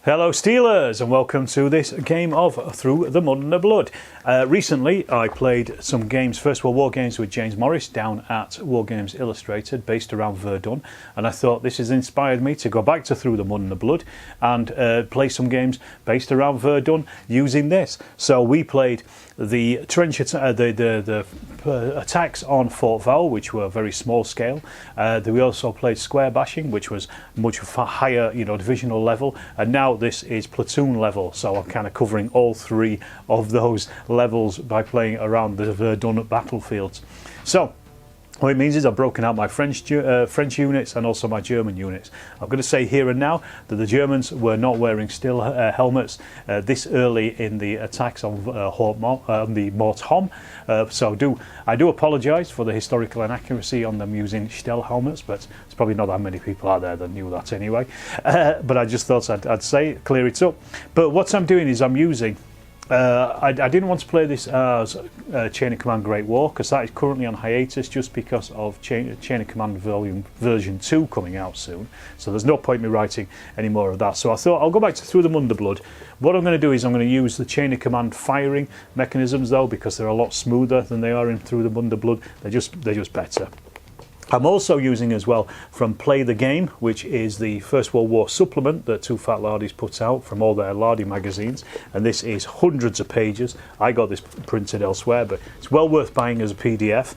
Hello Steelers, and welcome to this game of Through the Mud and the Blood. Recently I played some games, First World War games with James Morris down at Wargames Illustrated based around Verdun, and I thought this has inspired me to go back to Through the Mud and the Blood and play some games based around Verdun using this. So we played the trench attacks on Fort Vaux, which were very small scale. We also played square bashing, which was much higher, divisional level, and now this is platoon level. So I'm kind of covering all three of those levels by playing around the Verdun battlefields. So what it means is I've broken out my French units and also my German units. I'm going to say here and now that the Germans were not wearing steel helmets this early in the attacks on the Mort Homme. So I do apologise for the historical inaccuracy on them using steel helmets, but there's probably not that many people out there that knew that anyway. But I just thought I'd say it, clear it up. But what I'm doing is I'm using I didn't want to play this as Chain of Command Great War, because that is currently on hiatus just because of Chain of Command version 2 coming out soon. So there's no point me writing any more of that. So I thought I'll go back to Through the Mud and the Blood. What I'm going to do is I'm going to use the Chain of Command firing mechanisms though, because they're a lot smoother than they are in Through the Mud and the Blood. They're just better. I'm also using as well from Play the Game, which is the First World War supplement that Too Fat Lardies puts out from all their Lardy magazines, and this is hundreds of pages. I got this printed elsewhere, but it's well worth buying as a PDF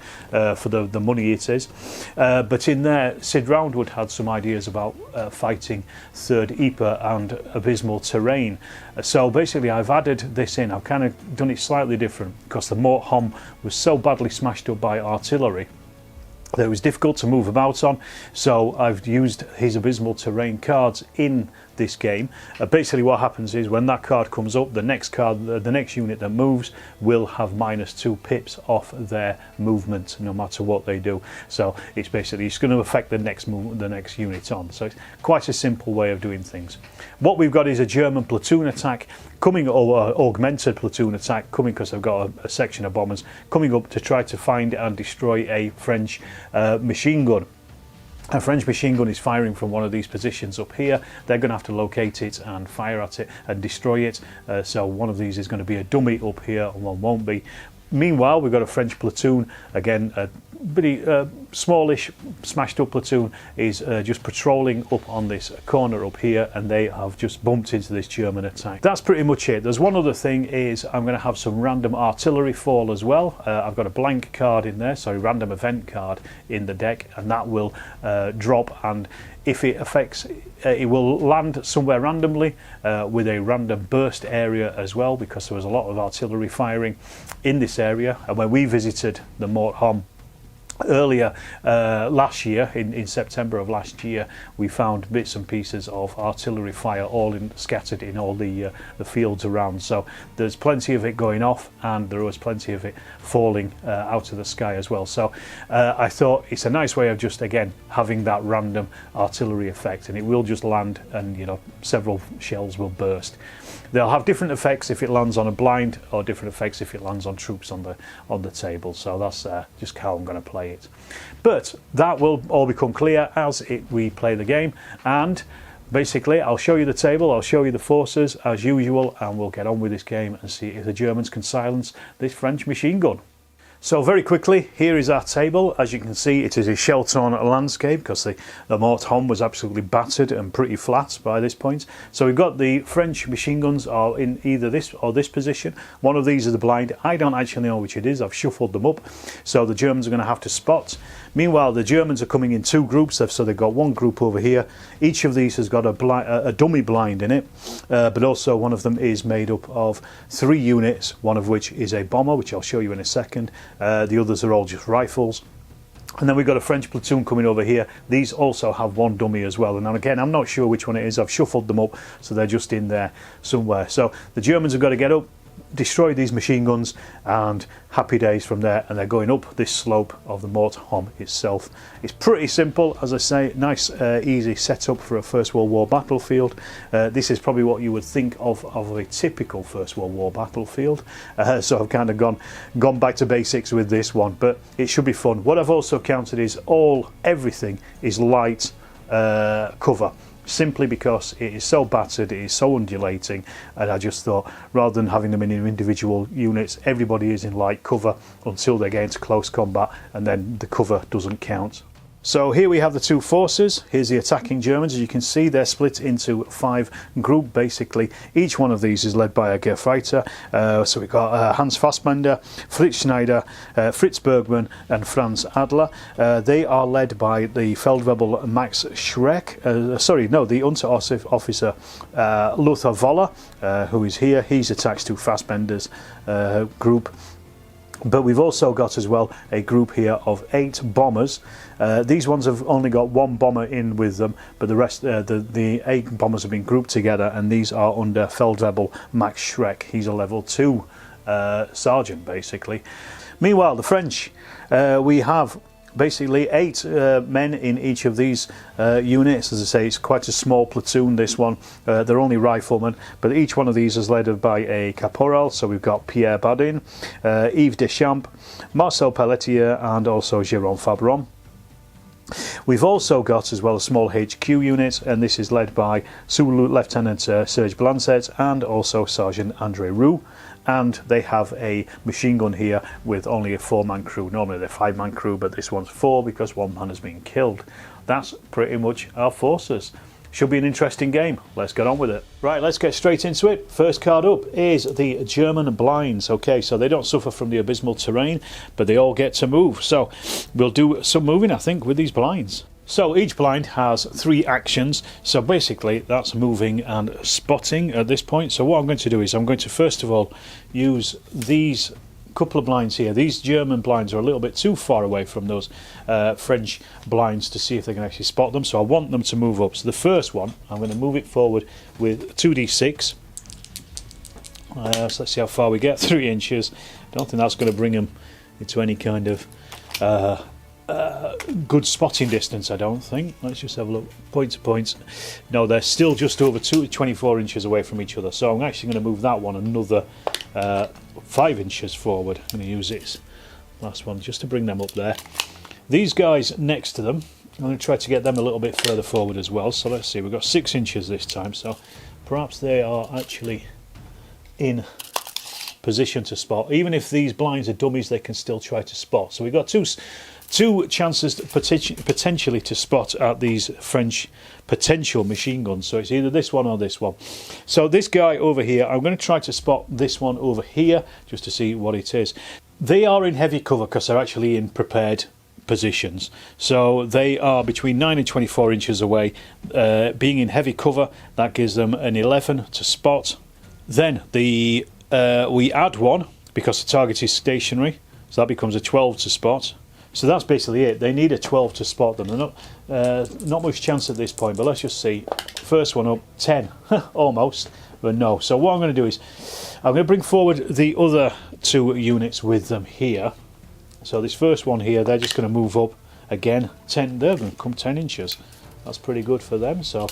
for the money it is. But in there, Sid Roundwood had some ideas about fighting Third Ypres and Abysmal terrain. So basically I've added this in. I've kind of done it slightly different because the Mort Homme was so badly smashed up by artillery that it was difficult to move about on, so I've used his Abysmal terrain cards in this game. Basically what happens is when that card comes up, the next unit that moves will have -2 pips off their movement no matter what they do. So it's going to affect the next unit on. So it's quite a simple way of doing things. What we've got is a German platoon attack coming, or augmented platoon attack coming, because they've got a section of bombers coming up to try to find and destroy a French machine gun. A French machine gun is firing from one of these positions up here. They're going to have to locate it and fire at it and destroy it. So one of these is going to be a dummy up here and one won't be. Meanwhile, we've got a French platoon, again a pretty smallish smashed up platoon, is just patrolling up on this corner up here, and they have just bumped into this German attack. That's pretty much it. There's one other thing, is I'm going to have some random artillery fall as well. I've got a blank card in there, sorry, random event card in the deck, and that will drop, and if it affects, it will land somewhere randomly with a random burst area as well, because there was a lot of artillery firing in this area. And when we visited the Mort Homme earlier last year, in September of last year, we found bits and pieces of artillery fire all scattered in all the fields around. So there's plenty of it going off, and there was plenty of it falling out of the sky as well. So I thought it's a nice way of just again having that random artillery effect, and it will just land, and several shells will burst. They'll have different effects if it lands on a blind, or different effects if it lands on troops on the table. So that's just how I'm going to play it. But that will all become clear as we play the game, and basically I'll show you the table, I'll show you the forces as usual, and we'll get on with this game and see if the Germans can silence this French machine gun. So very quickly, here is our table. As you can see, it is a shell-torn landscape because the Mort Homme was absolutely battered and pretty flat by this point. So we've got the French machine guns are in either this or this position. One of these is the blind. I don't actually know which it is. I've shuffled them up. So the Germans are going to have to spot. Meanwhile, the Germans are coming in two groups. So they've got one group over here. Each of these has got a dummy blind in it, but also one of them is made up of 3 units, one of which is a bomber, which I'll show you in a second. The others are all just rifles. And then we've got a French platoon coming over here. These also have one dummy as well. And again, I'm not sure which one it is. I've shuffled them up, so they're just in there somewhere. So the Germans have got to get up, destroy these machine guns, and happy days from there. And they're going up this slope of the Mort Homme itself. It's pretty simple, as I say, nice easy setup for a First World War battlefield. This is probably what you would think of a typical First World War battlefield. So I've kind of gone back to basics with this one, but it should be fun. What I've also counted is everything is light cover. simply because it is so battered, it is so undulating, and I just thought rather than having them in individual units, everybody is in light cover until they get into close combat, and then the cover doesn't count. So here we have the two forces. Here's the attacking Germans. As you can see, they're split into 5 groups basically. Each one of these is led by a Gefreiter. So we've got Hans Fassbender, Fritz Schneider, Fritz Bergmann and Franz Adler. They are led by the Feldwebel Max Schreck, the Unterofficer Lothar Voller, who is here. He's attached to Fassbender's group. But we've also got as well a group here of 8 bombers. These ones have only got 1 bomber in with them, but the rest, the 8 bombers have been grouped together, and these are under Feldwebel Max Schreck. He's a level 2 sergeant basically. Meanwhile, the French, we have basically 8 men in each of these units. As I say, it's quite a small platoon, this one. They're only riflemen, but each one of these is led by a caporal. So we've got Pierre Badin, Yves Deschamps, Marcel Pelletier and also Jérôme Fabron. We've also got as well a small HQ unit, and this is led by Sous-Lieutenant Serge Blancet and also Sergeant André Roux. And they have a machine gun here with only a 4-man crew. Normally they're 5-man crew, but this one's 4 because 1 man has been killed. That's pretty much our forces. Should be an interesting game. Let's get on with it. Right, let's get straight into it. First card up is the German blinds. Okay, so they don't suffer from the abysmal terrain, but they all get to move. So we'll do some moving, I think, with these blinds. So each blind has 3 actions, so basically that's moving and spotting at this point. So what I'm going to do is I'm going to first of all use these couple of blinds here. These German blinds are a little bit too far away from those French blinds to see if they can actually spot them, so I want them to move up. So the first one, I'm going to move it forward with 2d6. So let's see how far we get. 3 inches. I don't think that's going to bring them into any kind of good spotting distance, I don't think. Let's just have a look. Point to point. No, they're still just over 24 inches away from each other. So I'm actually going to move that one another 5 inches forward. I'm going to use this last one just to bring them up there. These guys next to them, I'm going to try to get them a little bit further forward as well. So let's see, we've got 6 inches this time. So perhaps they are actually in position to spot. Even if these blinds are dummies, they can still try to spot. So we've got two chances potentially to spot at these French potential machine guns. So it's either this one or this one. So this guy over here, I'm going to try to spot this one over here just to see what it is. They are in heavy cover because they're actually in prepared positions. So they are between 9 and 24 inches away. Being in heavy cover, that gives them an 11 to spot. Then we add 1 because the target is stationary. So that becomes a 12 to spot. So that's basically it. They need a 12 to spot them. They're not much chance at this point, but let's just see. First one up, 10. Almost, but no. So what I'm going to do is I'm going to bring forward the other 2 units with them here. So this first one here, they're just going to move up again. 10. They're going to come 10 inches. That's pretty good for them. So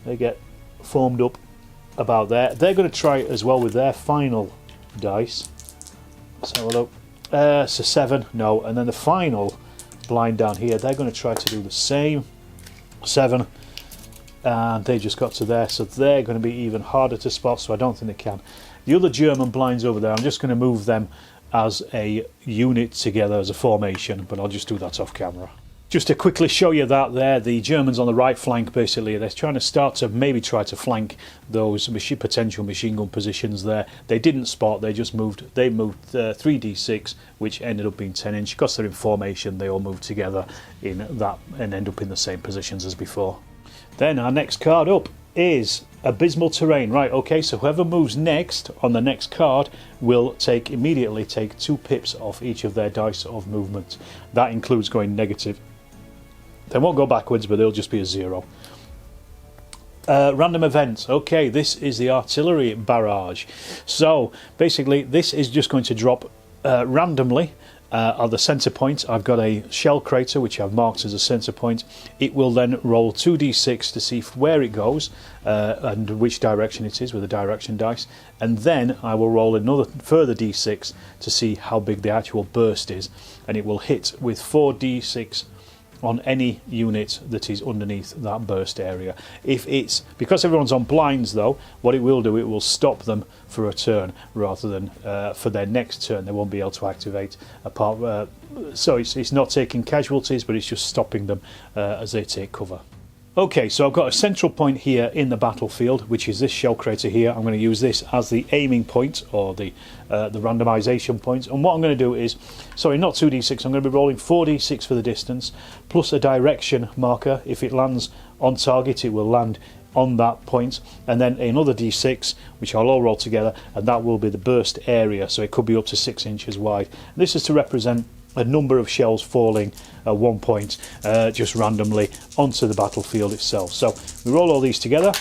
they get formed up about there. They're going to try it as well with their final dice. Let's have a look. So 7, no, and then the final blind down here, they're going to try to do the same. 7, and they just got to there, so they're going to be even harder to spot, so I don't think they can. The other German blinds over there, I'm just going to move them as a unit together, as a formation, but I'll just do that off camera. Just to quickly show you that there, the Germans on the right flank, basically, they're trying to start to maybe try to flank those potential machine gun positions there. They didn't spot, they moved 3d6, which ended up being 10 inch. Because they're in formation, they all move together in that and end up in the same positions as before. Then our next card up is Abysmal Terrain. Right, okay, so whoever moves next on the next card will immediately take 2 pips off each of their dice of movement. That includes going negative. They won't go backwards, but they'll just be a 0. Random events. Okay, this is the artillery barrage. So basically, this is just going to drop randomly at the centre point. I've got a shell crater which I've marked as a centre point. It will then roll 2d6 to see where it goes and which direction it is with the direction dice, and then I will roll another further d6 to see how big the actual burst is, and it will hit with 4d6 on any unit that is underneath that burst area. If it's because everyone's on blinds though, what it will do, it will stop them for a turn rather than for their next turn. They won't be able to activate apart. So it's not taking casualties, but it's just stopping them as they take cover. Okay, so I've got a central point here in the battlefield, which is this shell crater here. I'm going to use this as the aiming point, or the randomization point. And what I'm going to do is, sorry, not 2d6, I'm going to be rolling 4d6 for the distance, plus a direction marker. If it lands on target, it will land on that point, and then another d6, which I'll all roll together, and that will be the burst area, so it could be up to 6 inches wide. This is to represent a number of shells falling at one point just randomly onto the battlefield itself. So we roll all these together.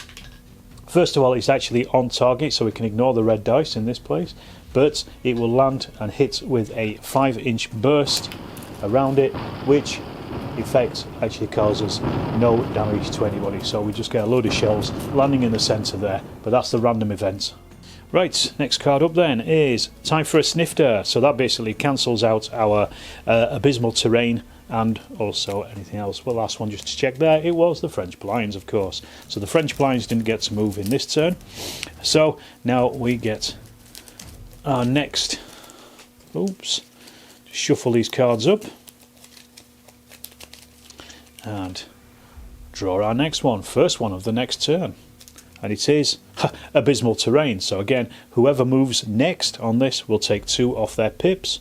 First of all, it's actually on target, so we can ignore the red dice in this place, but it will land and hit with a 5-inch burst around it, which effect actually causes no damage to anybody. So we just get a load of shells landing in the centre there, but that's the random event. Right, next card up then is Time for a Snifter. So that basically cancels out our abysmal terrain and also anything else. Well, last one just to check there, it was the French blinds, of course. So the French blinds didn't get to move in this turn. So now we get our next, oops, just shuffle these cards up and draw our next one, first one of the next turn. And it is abysmal terrain. So again, whoever moves next on this will take 2 off their pips.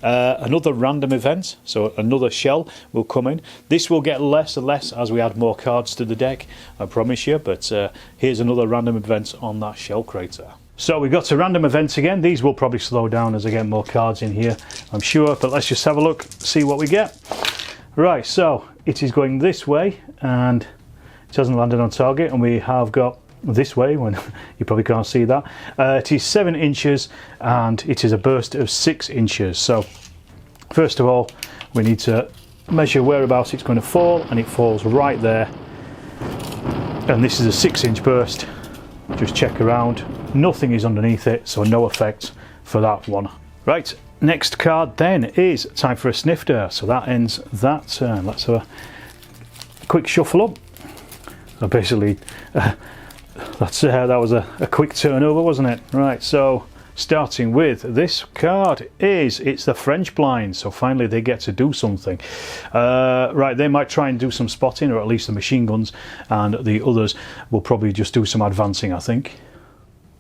Another random event, so another shell will come in. This will get less and less as we add more cards to the deck, I promise you, but here's another random event on that shell crater. So we got a random event again. These will probably slow down as I get more cards in here, I'm sure, but let's just have a look, see what we get. Right, so it is going this way and it hasn't landed on target, and we have got this way, when you probably can't see that. It is 7 inches and it is a burst of 6 inches. So first of all, we need to measure whereabouts it's going to fall, and it falls right there. And this is a 6-inch burst. Just check around, nothing is underneath it, so no effect for that one. Right, next card then is Time for a Snifter. So that ends that turn. Let's have a quick shuffle up. So basically that was a quick turnover, wasn't it? Right, so starting with this card it's the French blinds. So finally they get to do something. Right, they might try and do some spotting, or at least the machine guns, and the others will probably just do some advancing, I think.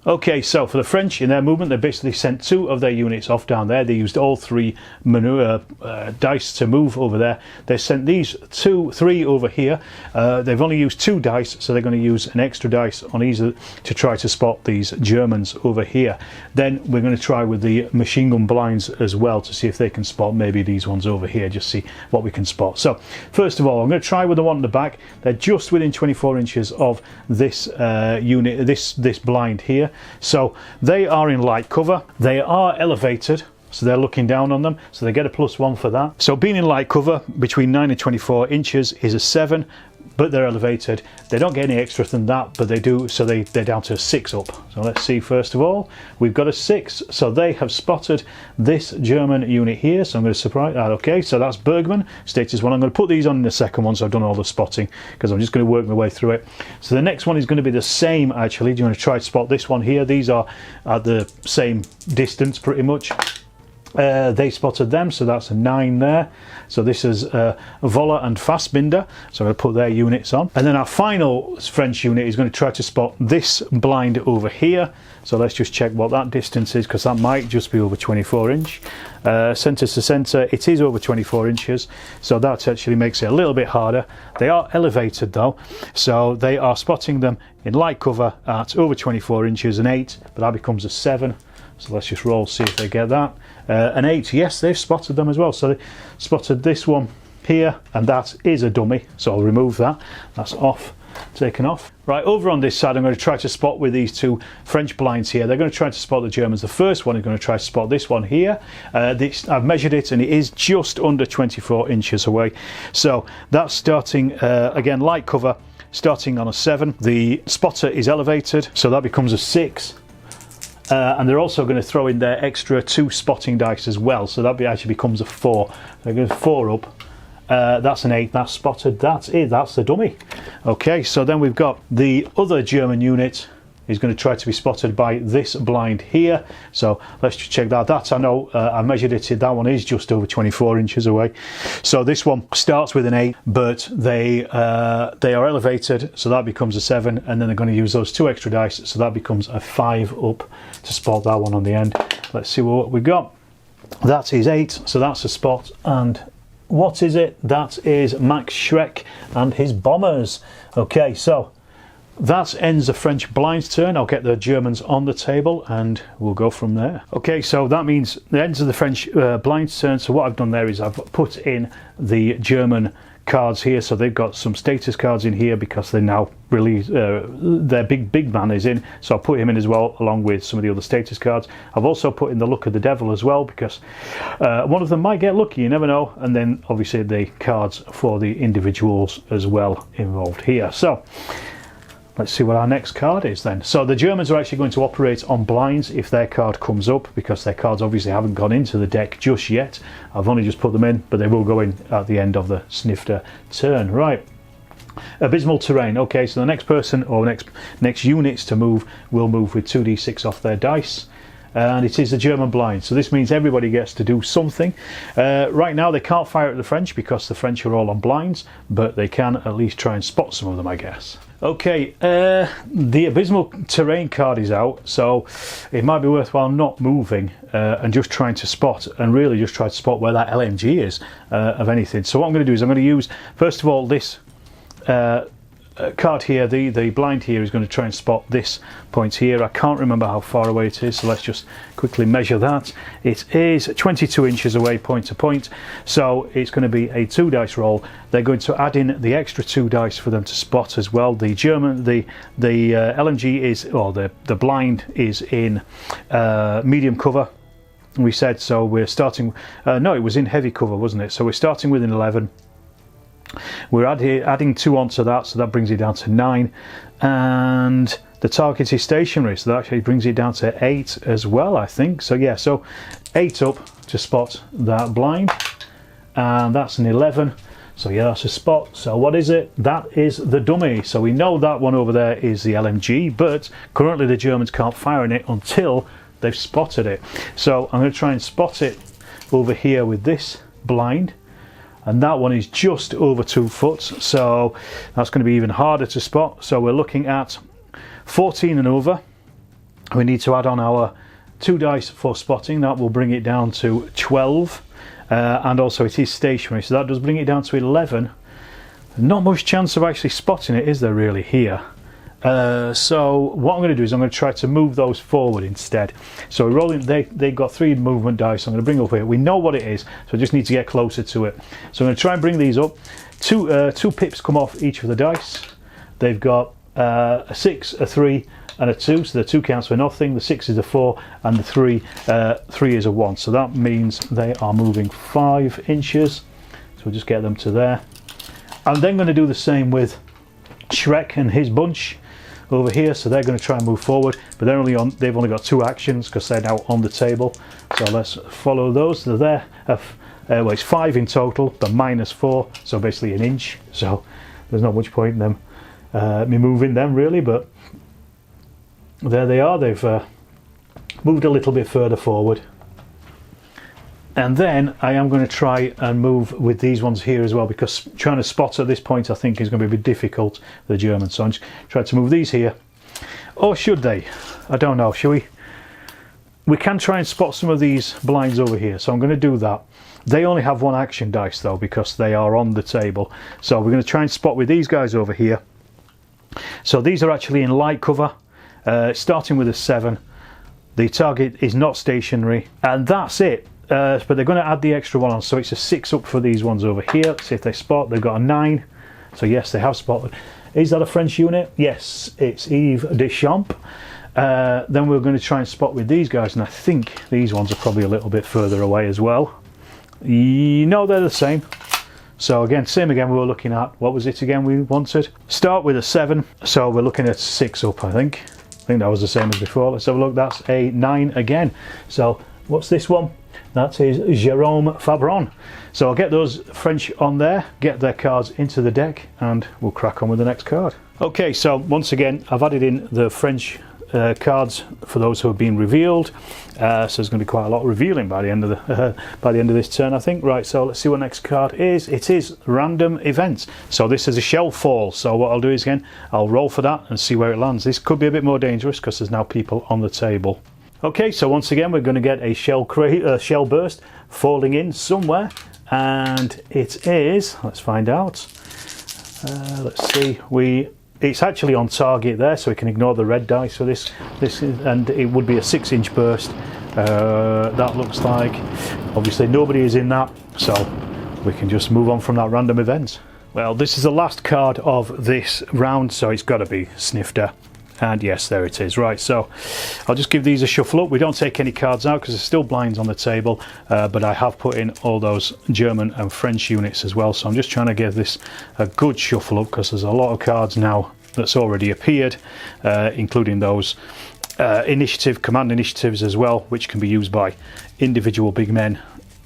Okay, so for the French, in their movement, they basically sent 2 of their units off down there. They used all 3 dice to move over there. They sent these 3 over here. They've only used 2 dice, so they're going to use an extra dice on each to try to spot these Germans over here. Then we're going to try with the machine gun blinds as well to see if they can spot maybe these ones over here, just see what we can spot. So first of all, I'm going to try with the one in the back. They're just within 24 inches of this unit, this blind here. So they are in light cover, they are elevated, so they're looking down on them, so they get a +1 for that. So being in light cover between 9 and 24 inches is a 7, but they're elevated. They don't get any extra than that, but they do, so they're down to a 6 up. So let's see, first of all, we've got a 6, so they have spotted this German unit here, so I'm going to surprise that. Okay, so that's Bergman, status 1. I'm going to put these on in the second one, so I've done all the spotting, because I'm just going to work my way through it. So the next one is going to be the same, actually. Do you want to try to spot this one here? These are at the same distance, pretty much. They spotted them, so that's a 9 there. So this is Voller and Fassbinder, so I'm going to put their units on. And then our final French unit is going to try to spot this blind over here. So let's just check what that distance is, because that might just be over 24 inch. Centre to centre, it is over 24 inches, so that actually makes it a little bit harder. They are elevated though, so they are spotting them in light cover at over 24 inches, an 8, but that becomes a 7. So let's just roll, see if they get that. An 8, yes, they've spotted them as well. So they spotted this one here, and that is a dummy. So I'll remove that. That's off, taken off. Right, over on this side, I'm going to try to spot with these 2 French blinds here. They're going to try to spot the Germans. The first one is going to try to spot this one here. I've measured it, and it is just under 24 inches away. So that's starting, again, light cover, starting on a 7. The spotter is elevated, so that becomes a 6. And they're also going to throw in their extra 2 spotting dice as well, so that actually becomes a 4. They're going to 4 up, That's an 8, that's spotted, that's it, that's the dummy. Okay, so then we've got the other German unit is going to try to be spotted by this blind here. So let's just check that. That's, I know, I measured it, that one is just over 24 inches away. So this one starts with an 8, but they are elevated, so that becomes a 7, and then they're going to use those 2 extra dice, so that becomes a 5 up to spot that one on the end. Let's see what we got. That is 8, so that's a spot. And what is it? That is Max Schreck and his bombers. Okay, so that ends the French blind's turn. I'll get the Germans on the table and we'll go from there. Okay, so that means the ends of the French blind's turn. So what I've done there is I've put in the German cards here. So they've got some status cards in here because they now really their big man is in. So I'll put him in as well, along with some of the other status cards. I've also put in the Luck of the Devil as well, because one of them might get lucky, you never know. And then obviously the cards for the individuals as well involved here. So let's see what our next card is then. So the Germans are actually going to operate on blinds if their card comes up, because their cards obviously haven't gone into the deck just yet. I've only just put them in, but they will go in at the end of the snifter turn. Right. Abysmal terrain. Okay, so the next person or next units to move will move with 2d6 off their dice. And it is the German blind, so this means everybody gets to do something. Right now they can't fire at the French because the French are all on blinds, but they can at least try and spot some of them, I guess. Okay, the Abysmal terrain card is out, so it might be worthwhile not moving and just trying to spot, and really just try to spot where that LMG is of anything. So what I'm going to do is I'm going to use, first of all, this card here, the blind here, is going to try and spot this point here. I can't remember how far away it is, so let's just quickly measure that. It is 22 inches away point to point, so it's going to be a 2 dice roll. They're going to add in the extra 2 dice for them to spot as well. The German, the LMG is, or the blind is in medium cover, we said, so we're starting, no, it was in heavy cover, wasn't it? So we're starting with an 11. We're adding 2 onto that, so that brings it down to 9, and the target is stationary, so that actually brings it down to 8 as well, I think. So yeah, so 8 up to spot that blind, and that's an 11. So yeah, that's a spot. So what is it? That is the dummy. So we know that one over there is the LMG, but currently the Germans can't fire on it until they've spotted it. So I'm going to try and spot it over here with this blind. And that one is just over 2 foot, so that's going to be even harder to spot. So we're looking at 14 and over. We need to add on our 2 dice for spotting. That will bring it down to 12, and also it is stationary, so that does bring it down to 11. Not much chance of actually spotting it, is there really, here? So what I'm going to do is I'm going to try to move those forward instead. So we're rolling, they've got 3 movement dice. I'm going to bring up here. We know what it is, so I just need to get closer to it. So I'm going to try and bring these up. 2 pips come off each of the dice. They've got a 6, a 3 and a 2, so the 2 counts for nothing. The 6 is a 4 and the 3 is a 1, so that means they are moving 5 inches. So we'll just get them to there. I'm then going to do the same with Shrek and his bunch over here, so they're going to try and move forward, but they've only got 2 actions because they're now on the table. So let's follow those. They're there. Well, it's 5 in total, but minus 4, so basically an inch. So there's not much point in them me moving them really, but there they are. They've moved a little bit further forward. And then I am going to try and move with these ones here as well, because trying to spot at this point I think is going to be a bit difficult for the Germans. So I'm just trying to move these here. Or should they? I don't know. Shall we? We can try and spot some of these blinds over here. So I'm going to do that. They only have 1 action dice though, because they are on the table. So we're going to try and spot with these guys over here. So these are actually in light cover, starting with a 7. The target is not stationary, and that's it. But they're going to add the extra 1 on, so it's a 6 up for these ones over here. Let's see if they spot. They've got a 9, so yes, they have spotted. Is that a French unit? Yes, it's Yves Deschamps. Then we're going to try and spot with these guys, and I think these ones are probably a little bit further away as well. You know, they're the same. So again, same again, we were looking at, what was it again we wanted? Start with a 7, so we're looking at 6 up, I think. I think that was the same as before. Let's have a look. That's a 9 again. So what's this one? That is Jérôme Fabron. So I'll get those French on there, get their cards into the deck, and we'll crack on with the next card. Okay, so once again I've added in the French cards for those who have been revealed. So there's going to be quite a lot of revealing by the end of the by the end of this turn, I think. Right, so let's see what next card is. It is random events. So this is a shell fall. So what I'll do is, again, I'll roll for that and see where it lands. This could be a bit more dangerous because there's now people on the table. Okay, so once again we're going to get a shell burst falling in somewhere, and it is, let's find out. Let's see, it's actually on target there, so we can ignore the red dice for this and it would be a 6-inch burst. That looks like, obviously nobody is in that, so we can just move on from that random event. Well, this is the last card of this round, so it's got to be Snifter. And yes, there it is. Right, so I'll just give these a shuffle up. We don't take any cards out because there's still blinds on the table, but I have put in all those German and French units as well. So I'm just trying to give this a good shuffle up because there's a lot of cards now that's already appeared, including those command initiatives as well, which can be used by individual big men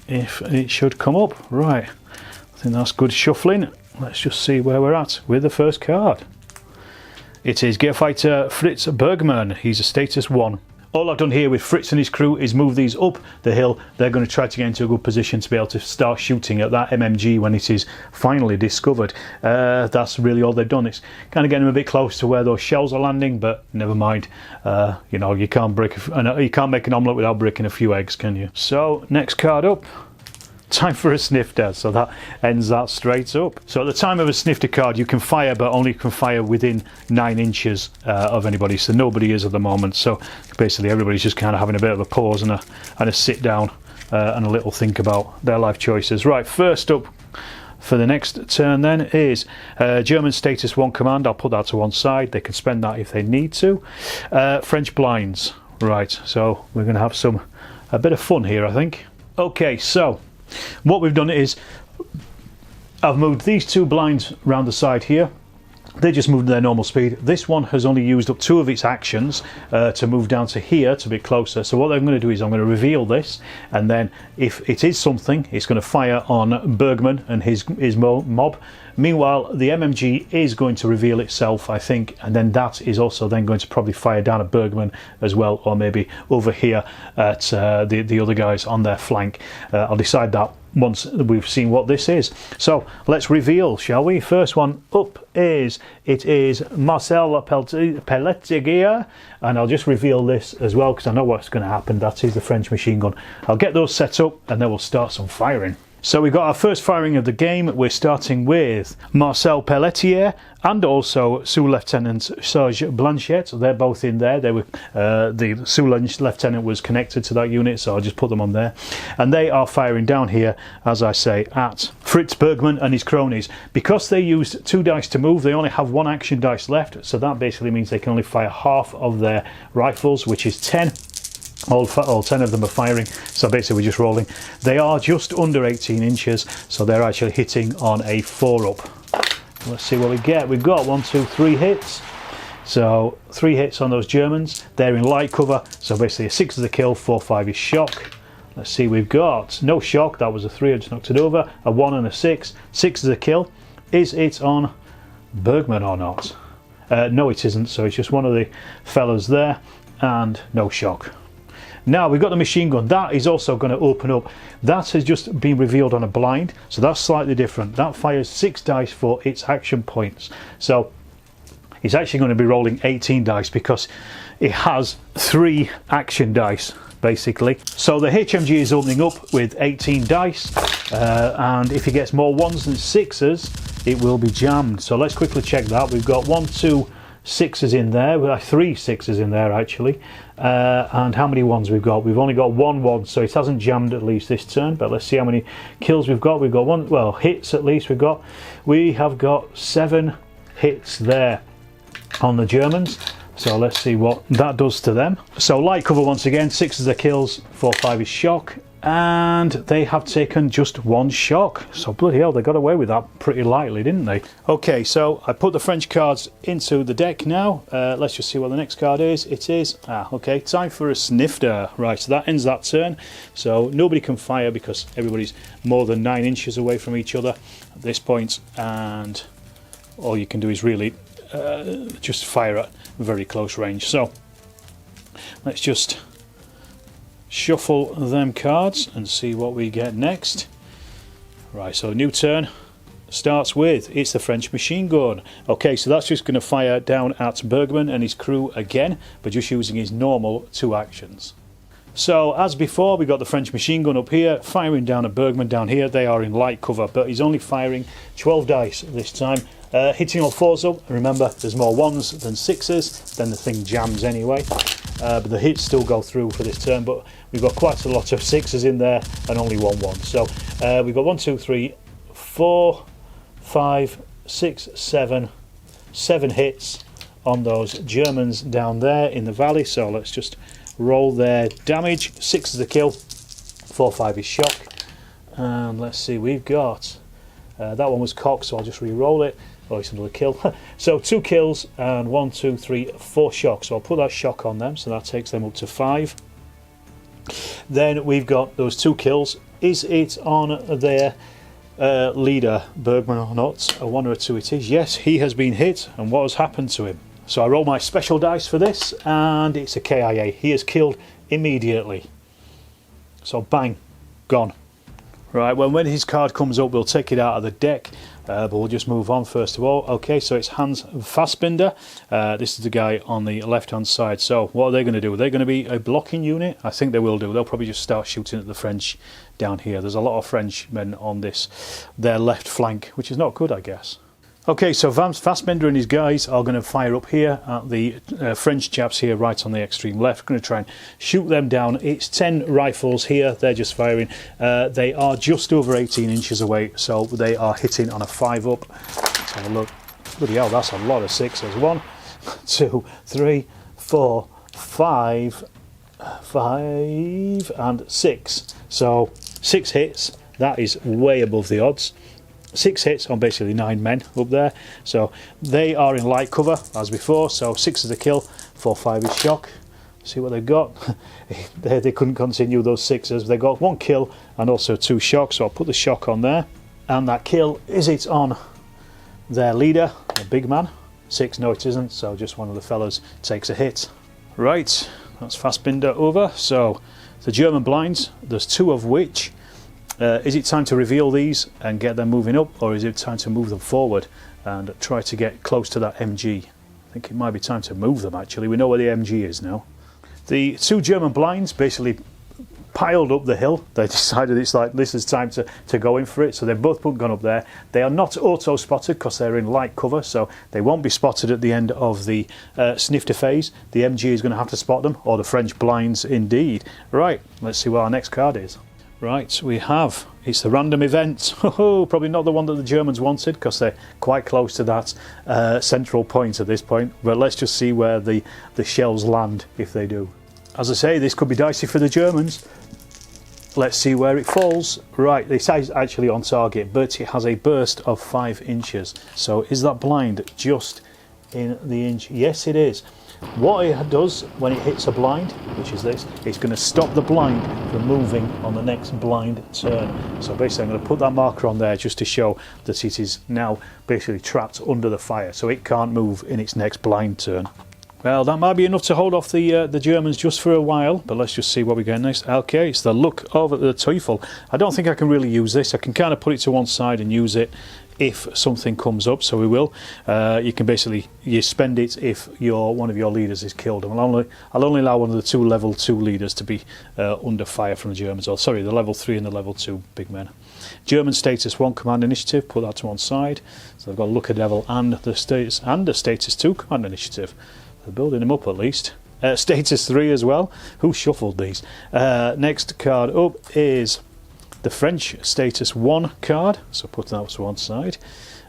if it should come up. Right, I think that's good shuffling. Let's just see where we're at with the first card. It is Gear Fighter Fritz Bergmann. He's a status 1. All I've done here with Fritz and his crew is move these up the hill. They're going to try to get into a good position to be able to start shooting at that MMG when it is finally discovered. That's really all they've done. It's kind of getting them a bit close to where those shells are landing, but never mind. You know, you can't make an omelette without breaking a few eggs, can you? So next card up. Time for a snifter, so that ends that straight up. So at the time of a snifter card you can fire, but only can fire within 9 inches of anybody, so nobody is at the moment. So basically everybody's just kind of having a bit of a pause and a sit down and a little think about their life choices. Right, first up for the next turn then is German status 1 command. I'll put that to one side, they can spend that if they need to. French blinds. Right, so we're going to have a bit of fun here, I think. Okay, so what we've done is I've moved these 2 blinds around the side here. They just moved at their normal speed. This one has only used up 2 of its actions to move down to here to be closer. So what I'm going to do is I'm going to reveal this, and then if it is something, it's going to fire on Bergman and his mob. Meanwhile, the MMG is going to reveal itself, I think, and then that is also then going to probably fire down at Bergman as well, or maybe over here at the other guys on their flank. I'll decide that once we've seen what this is. So let's reveal, shall we? First one up is Marcel Pelletier, and I'll just reveal this as well because I know what's going to happen. That is the French machine gun. I'll get those set up and then we'll start some firing. So we've got our first firing of the game. We're starting with Marcel Pelletier and also Sous-Lieutenant Serge Blanchette. They're both in there. They were the Sous-Lieutenant was connected to that unit, so I'll just put them on there. And they are firing down here, as I say, at Fritz Bergman and his cronies. Because they used 2 dice to move, they only have 1 action dice left, so that basically means they can only fire half of their rifles, which is 10. All 10 of them are firing, so basically we're just rolling. They are just under 18 inches, so they're actually hitting on a 4-up. Let's see what we get. We've got 1, 2, 3 hits. So 3 hits on those Germans. They're in light cover, so basically a 6 is a kill, 4, 5 is shock. Let's see, we've got no shock, that was a 3, I just knocked it over. A 1 and a 6. 6 is a kill. Is it on Bergman or not? No, it isn't, so it's just one of the fellas there, and no shock. Now we've got the machine gun. That is also going to open up. That has just been revealed on a blind, so that's slightly different. That fires 6 dice for its action points. So it's actually going to be rolling 18 dice because it has 3 action dice basically. So the HMG is opening up with 18 dice, and if he gets more 1s than 6s, it will be jammed. So let's quickly check that. We've got 1, 2, 6s in there. We've got 3 6s in there actually. And how many 1s we've got? We've only got 1 1, so it hasn't jammed at least this turn, but let's see how many kills we've got. We've got 1, well, hits at least we have got 7 hits there on the Germans. So let's see what that does to them. So light cover once again, 6 is the kills, 4, 5 is shock. and they have taken just one shock. So bloody hell, they got away with that pretty lightly, didn't they? Okay, so I put the French cards into the deck now. Let's just see what the next card is. It is, okay, time for a snifter. Right, so that ends that turn. So nobody can fire because everybody's more than 9 inches away from each other at this point, and all you can do is really just fire at very close range. So let's just shuffle them cards and see what we get next. Right, so new turn starts with, it's the French machine gun. Okay, so that's just going to fire down at Bergman and his crew again, but just using his normal 2 actions. So as before, we got the French machine gun up here, firing down at Bergman down here. They are in light cover, but he's only firing 12 dice this time. Hitting all 4s up. Remember, there's more 1s than 6s, then the thing jams anyway. But the hits still go through for this turn, but we've got quite a lot of 6s in there and only 1 1. So we've got 1, 2, 3, 4, 5, 6, 7 hits on those Germans down there in the valley. So let's just roll their damage. 6 is the kill, 4, 5 is shock. And let's see, we've got that one was cocked, so I'll just re-roll it. Oh, it's another kill. So 2 kills and 1, 2, 3, 4 shocks. So I'll put that shock on them, so that takes them up to 5. Then we've got those 2 kills. Is it on their leader, Bergman, or not? 1 or 2 it is. Yes, he has been hit, and what has happened to him? So I roll my special dice for this, and it's a KIA. He is killed immediately. So bang, gone. Right, well, when his card comes up, we'll take it out of the deck, but we'll just move on first of all. Okay, so it's Hans Fassbinder. This is the guy on the left-hand side. So what are they going to do? Are they going to be a blocking unit? I think they will do. They'll probably just start shooting at the French down here. There's a lot of Frenchmen on their left flank, which is not good, I guess. Okay, so Fassbinder and his guys are going to fire up here at the French chaps here right on the extreme left. Going to try and shoot them down. It's 10 rifles here. They're just firing. They are just over 18 inches away, so they are hitting on a 5 up. Let's have a look. Bloody hell, that's a lot of 6s. 1, 2, 3, 4, 5, and 6. So 6 hits. That is way above the odds. 6 hits on basically 9 men up there, so they are in light cover as before. So 6 is a kill, 4, 5 is shock. See what they've got. They couldn't continue those 6s. They got 1 kill and also 2 shocks, so I'll put the shock on there. And that kill, is it on their leader, the big man? 6, no it isn't, so just one of the fellas takes a hit. Right, that's Fassbinder over. So the German blinds, there's 2 of which is it time to reveal these and get them moving up, or is it time to move them forward and try to get close to that MG? I think it might be time to move them actually. We know where the MG is now. The 2 German blinds basically piled up the hill. They decided it's like this is time to go in for it, so they've both gone up there. They are not auto spotted because they're in light cover, so they won't be spotted at the end of the snifter phase. The MG is going to have to spot them, or the French blinds indeed. Right, let's see what our next card is. Right, we have, it's the random event. Probably not the one that the Germans wanted because they're quite close to that central point at this point, but let's just see where the shells land if they do. As I say, this could be dicey for the Germans. Let's see where it falls. Right, this is actually on target, but it has a burst of 5 inches. So is that blind just in the inch? Yes, it is. What it does when it hits a blind, which is this, it's going to stop the blind from moving on the next blind turn. So basically I'm going to put that marker on there just to show that it is now basically trapped under the fire, so it can't move in its next blind turn. Well, that might be enough to hold off the Germans just for a while, but let's just see what we get next. Okay, it's the Look over the Teufel. I don't think I can really use this. I can kind of put it to one side and use it if something comes up, so we will. You can basically spend it if one of your leaders is killed. I'll only allow one of the 2 level 2 leaders to be under fire from the Germans. Or sorry, the level 3 and the level 2 big men. German status 1 command initiative. Put that to one side. So they've got Look a Devil and the status 2 command initiative. They're building them up at least. Status 3 as well. Who shuffled these? Next card up is the French status 1 card, so put that to one side,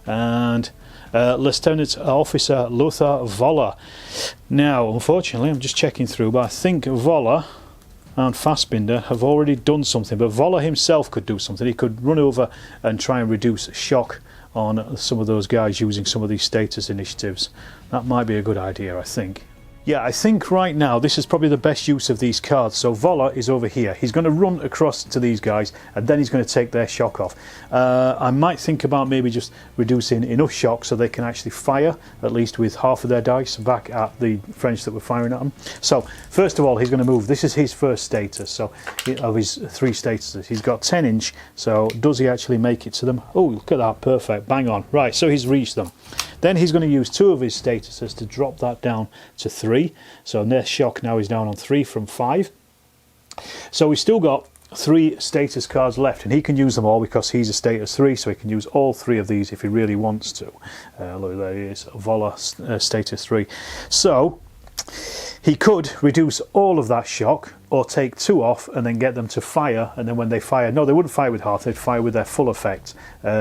and Lieutenant Officer Lothar Voller. Now, unfortunately, I'm just checking through, but I think Voller and Fassbinder have already done something, but Voller himself could do something. He could run over and try and reduce shock on some of those guys using some of these status initiatives. That might be a good idea, I think. Yeah, I think right now this is probably the best use of these cards. So Voller is over here. He's going to run across to these guys and then he's going to take their shock off. I might think about maybe just reducing enough shock so they can actually fire, at least with half of their dice, back at the French that were firing at them. So first of all, he's going to move. This is his first status, so of his 3 statuses. He's got 10 inch, so does he actually make it to them? Oh, look at that, perfect, bang on. Right, so he's reached them. Then he's going to use 2 of his statuses to drop that down to 3. So their shock now is down on 3 from 5. So we've still got 3 status cards left, and he can use them all because he's a status 3, so he can use all 3 of these if he really wants to. Look, there he is, Voller status 3. So he could reduce all of that shock or take 2 off and then get them to fire, and then when they fire, no, they wouldn't fire with half, they'd fire with their full effect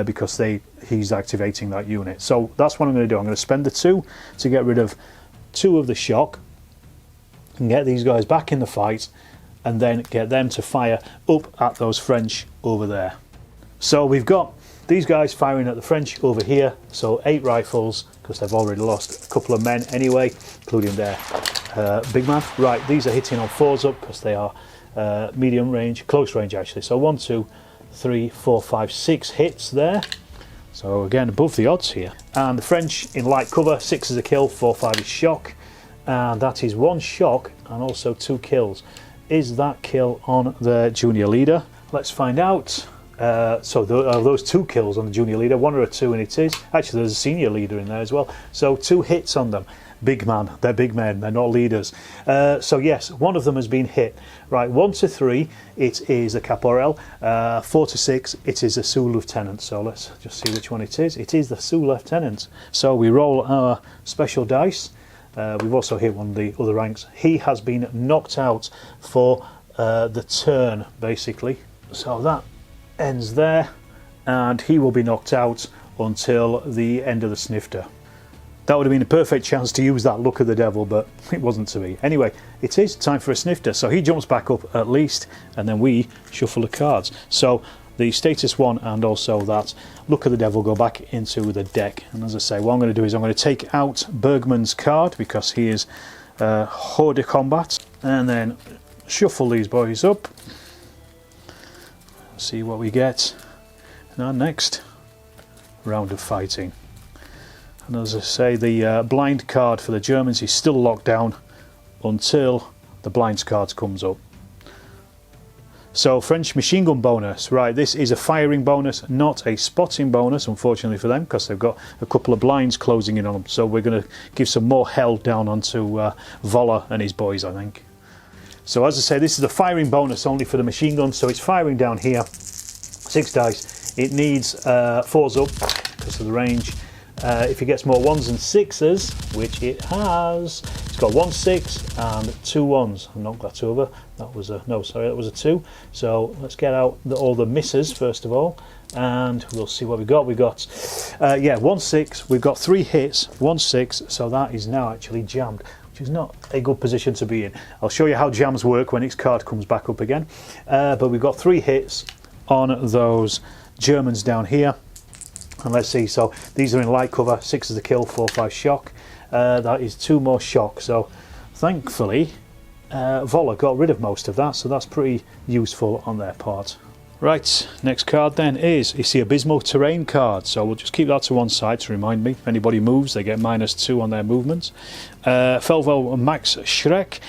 because he's activating that unit. So that's what I'm going to do. I'm going to spend the 2 to get rid of 2 of the shock and get these guys back in the fight, and then get them to fire up at those French over there. So we've got these guys firing at the French over here, so 8 rifles, because they've already lost a couple of men anyway, including their big man. Right, these are hitting on 4s up because they are medium range, close range actually. So 1, 2, 3, 4, 5, 6 hits there. So again, above the odds here. And the French in light cover, 6 is a kill, 4, 5 is shock. And that is 1 shock and also 2 kills. Is that kill on the junior leader? Let's find out. So those 2 kills on the junior leader, 1 or a 2, and it is. Actually, there's a senior leader in there as well. So 2 hits on them. Big man, they're big men, they're not leaders. So yes, 1 of them has been hit. Right, 1 to 3, it is a caporal. 4 to 6, it is a sous lieutenant. So let's just see which one it is. It is the sous lieutenant. So we roll our special dice. We've also hit one of the other ranks. He has been knocked out for the turn, basically. So that ends there, and he will be knocked out until the end of the snifter. That would have been a perfect chance to use that Luck of the Devil, but it wasn't to be. Anyway, it is time for a snifter, so he jumps back up at least, and then we shuffle the cards. So the status 1 and also that Luck of the Devil go back into the deck. And as I say, what I'm going to do is I'm going to take out Bergman's card because he is hors de combat, and then shuffle these boys up. See what we get in our next round of fighting. And as I say, the blind card for the Germans is still locked down until the blinds card comes up. So French machine gun bonus, right, this is a firing bonus, not a spotting bonus, unfortunately for them, because they've got a couple of blinds closing in on them. So we're going to give some more hell down onto Voller and his boys, I think. So as I say, this is a firing bonus only for the machine gun, so it's firing down here, 6 dice. It needs 4s up because of the range. If it gets more 1s and 6s, which it has, it's got 1 6 and 2 1s. I knocked that over. That was a no, sorry, that was a 2. So let's get out all the misses first of all, and we'll see what we got. We got yeah, 1 6. We've got 3 hits, 1 6. So that is now actually jammed, which is not a good position to be in. I'll show you how jams work when its card comes back up again. But we've got 3 hits on those Germans down here. And let's see, so these are in light cover, 6 is the kill, 4, 5 shock. That is 2 more shock. So thankfully, Voller got rid of most of that, so that's pretty useful on their part. Right, next card then is the Abysmal terrain card, so we'll just keep that to one side to remind me. If anybody moves, they get -2 on their movement. Felvo Max Schreck,